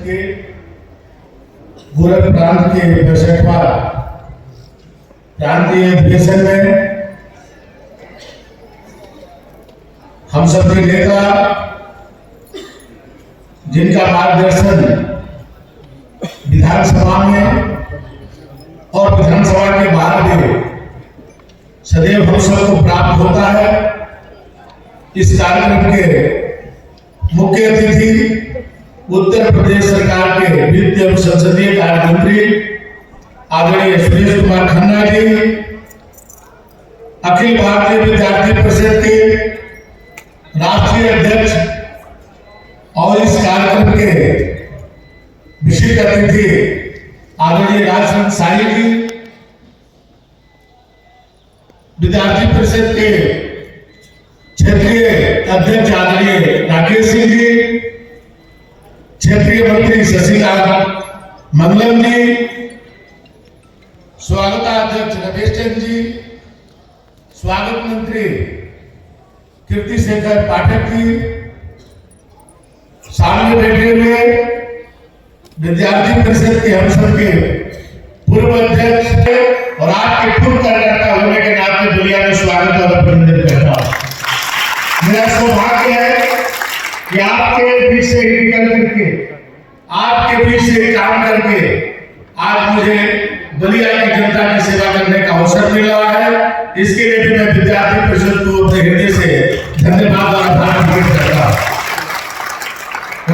के गोरख प्रांत के 65वां प्रांतीय अधिवेशन में हम सभी नेता जिनका मार्गदर्शन विधानसभा में और विधानसभा के बाहर भी सदैव हम सबको प्राप्त होता है। इस कार्यक्रम के मुख्य अतिथि उत्तर प्रदेश सरकार के वित्त एवं संसदीय कार्य मंत्री आदरणीय सुरेश कुमार खन्ना जी, अखिल भारतीय विद्यार्थी परिषद के राष्ट्रीय अध्यक्ष और इस कार्यक्रम के विशिष्ट अतिथि आदरणीय राजसिंह शाही जी, विद्यार्थी परिषद के क्षेत्रीय अध्यक्ष आदरणीय राकेश सिंह जी, क्षेत्रीय मंत्री शशिकांत मंगलम जी, स्वागताध्यक्ष रमेश चंद्र जी, स्वागत मंत्री कीर्ति शेखर पाठक जी, सामने बैठे हुए विद्यार्थी परिषद के हम सबके पूर्व अध्यक्ष और आपके पूर्व कार्यकर्ता होने के नाते दुनिया में स्वागत और अभिनंदन करता हूं। मेरा सौभाग्य है कि आपके बीच से निकल करके आपके बीच से काम करके आज मुझे बलिया की जनता की सेवा करने का अवसर मिल रहा है। इसके लिए भी मैं विद्यार्थी परिषद को अपने हृदय से धन्यवाद और आभार व्यक्त करता हूं।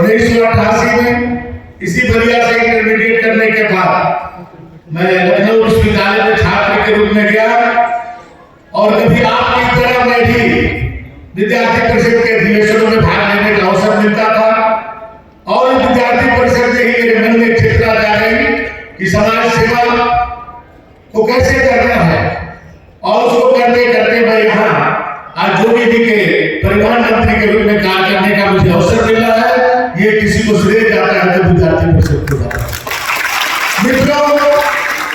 1988 में इसी बलिया से इंटरमीडिएट करने के बाद मैं लखनऊ विश्वविद्यालय में छात्र के रूप में गया और कभी आपकी तरह मैं भी विद्यार्थी परिषद के अधिवेशनों में भाग लेने का अवसर मिलता था और विद्यार्थी परिषद से ही मेरे मन में चेतना जागी कि समाज सेवा को कैसे करना है और उसको करते करते मैं यहाँ आज जोगी जी के परिवहन मंत्री के रूप में कार्य करने का मुझे अवसर मिला है। ये किसी को श्रेय जाता है तो विद्यार्थी परिषद को जाता है। मित्रों,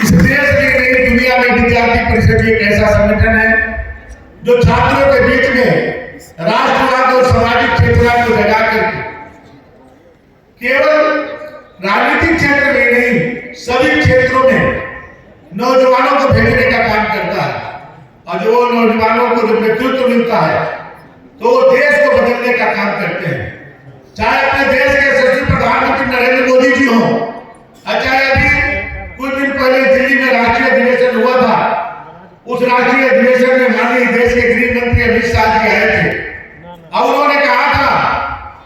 इस देश की नई दुनिया में विद्यार्थी परिषद एक ऐसा संगठन है जो छात्रों के बीच में राष्ट्रवाद और सामाजिक चेतना को जगा करके केवल राजनीतिक क्षेत्र में नहीं सभी क्षेत्रों में नौजवानों को भेजने का काम करता है और जो नौजवानों को जब नेतृत्व मिलता है तो वो देश को बदलने का काम करते हैं। चाहे अपने देश के यशस्वी प्रधानमंत्री नरेंद्र मोदी जी हो, चाहे अभी कुछ दिन पहले दिल्ली में राष्ट्रीय अधिवेशन हुआ था, उस राष्ट्रीय अधिवेशन में माननीय देश के गृह मंत्री अमित शाह जी आए थे और उन्होंने कहा था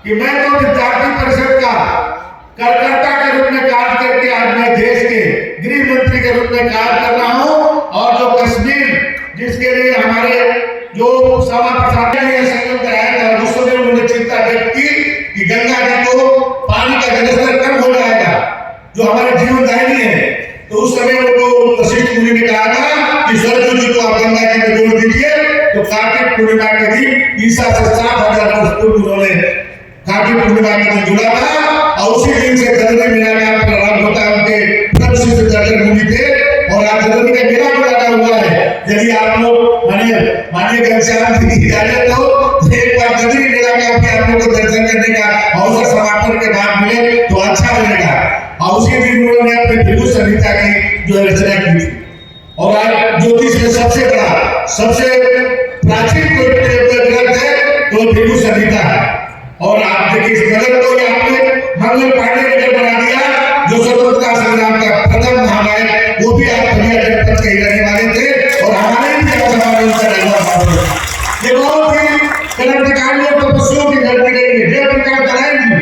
कि मैं तो विद्यार्थी परिषद का कार्यकर्ता के रूप में कार्य करके आज मैं देश के गृह मंत्री के रूप में कार्य कर रहा हूं और जो कश्मीर जिसके लिए हमारे जो सभा प्रसाद ने संकल्प कराया था उस समय उन्होंने चिंता व्यक्त की कि गंगा जी को पानी का जलस्तर कम हो जाएगा जो हमारे जीवनदायिनी है। तो उस समय उनको वशिष्ठ मुनि ने कहा था कि सरजू जी को आप गंगा जी में जोड़ दीजिए। तो कार्तिक पूर्णिमा के दिन ईसा से 7,000 वर्ष पूर्व उन्होंने कार्तिक पूर्णिमा के दिन जुड़ा था और उसी दिन से जनवरी महीना का प्रारंभ होता है। उनके प्रसिद्ध दर्शन मुनि थे और आज जनवरी का मेला भी लगा हुआ है। यदि आप लोग माननीय घनश्याम जी की इजाजत हो तो एक बार जनवरी मेला में आप लोग को दर्शन करने का अवसर समापन के बाद मिले तो अच्छा लगेगा। और उसी दिन उन्होंने अपने भृगु संहिता की जो रचना की थी और आज ज्योतिष में सबसे बड़ा सबसे प्राचीन ग्रंथ है तो भृगु संहिता है। और आप देखिए इस नगर को आपने मंगल पांडे ने बना दिया जो स्वतंत्रता संग्राम का प्रथम महानायक, वो भी आप बलिया जनपद के रहने वाले थे और हमारे भी ये बहुत ही क्रांतिकारी और तपस्वियों की गलती रही है। जयप्रकाश नारायण जी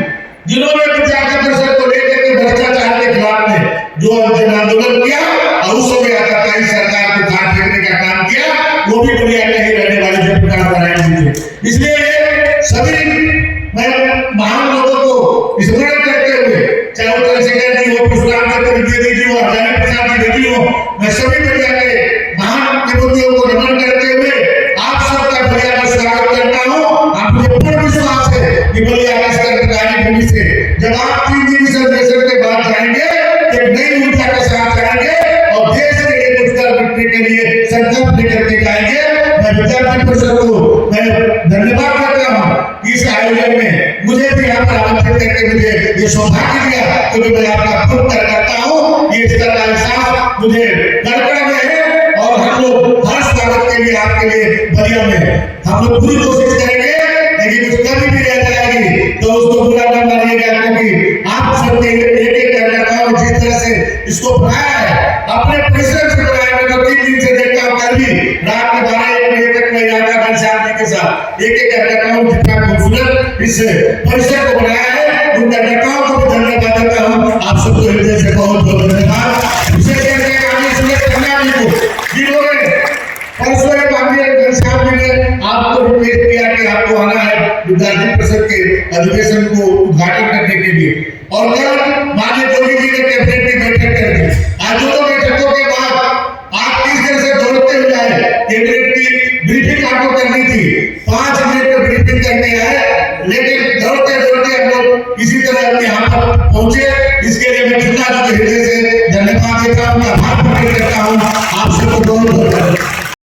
जिन्होंने विद्यार्थी परिषद को लेकर के भ्रष्टाचार के खिलाफ में जो आंदोलन किया और उस समय आताताई सरकार को काट फेंकने का काम किया, वो भी बलिया के ही रहने वाले जयप्रकाश नारायण जी थे। इसलिए सभी मैं महान लोगों को स्मरण करते हुए, चाहे वो चंद्रशेखर जी हो, पुष्पराम चतुर्वेदी जी हो, हजारी प्रसाद जी हो, मैं सभी बलिया के महान विभूतियों को नमन करते हुए आप सबका बलिया में स्वागत करता हूं। आप मुझे पूर्ण विश्वास है कि बलिया की सरकारी भूमि से जब आप 3 दिन से अधिवेशन के बाद जाएंगे तो एक नई ऊर्जा के साथ जाएंगे और देश के लिए कुछ करने के लिए संकल्प लेकर के जाएंगे। मैं विद्यार्थी परिषद को मैं धन्यवाद करता हूं कि इस आयोजन में मुझे भी यहाँ पर आमंत्रित करके मुझे ये सौभाग्य दिया, तो मैं आपका खूब करता हूँ। ये इस तरह का एहसास मुझे गड़गड़ में है और हम लोग हर स्वागत के लिए आपके लिए बलिया में हम लोग पूरी कोशिश करेंगे, लेकिन कुछ कमी भी रह जाएगी तो उसको बुरा न मानिएगा, क्योंकि आप सबके एक कार्यकर्ताओं जिस तरह से इसको बनाया है, अपने परिश्रम से बनाया है। मैं 3 दिन से देखता हूँ, कल भी रात में 12-1 बजे तक मैं यहाँ का घनश्याम जी के साथ एक कार्यकर्ताओं जितना खूबसूरत इस परिसर को बनाया है, उन कार्यकर्ताओं को भी धन्यवाद देता हूँ। आप सबको हृदय से बहुत बहुत धन्यवाद। विशेष करके आगे सुरेश खन्ना जी को, जिन्होंने परसों घनश्याम जी ने आपको रिक्वेस्ट किया कि आपको आना है विद्यार्थी परिषद के अधिवेशन को उद्घाटन करने के लिए, और कल माननीय जोगी जी ने कैबिनेट की बैठक कर दी। आज दोनों बैठकों के बाद आप किस तरह से दौड़ते हुए आए, कैबिनेट की ब्रीफिंग आपको करनी थी, 5 मिनट में ब्रीफिंग करके आए, लेकिन दौड़ते दौड़ते हम लोग इसी तरह यहाँ पर पहुंचे। इसके लिए मैं खन्ना जी के हृदय से धन्यवाद देता हूँ, आभार प्रकट करता हूँ। आप सबको बहुत बहुत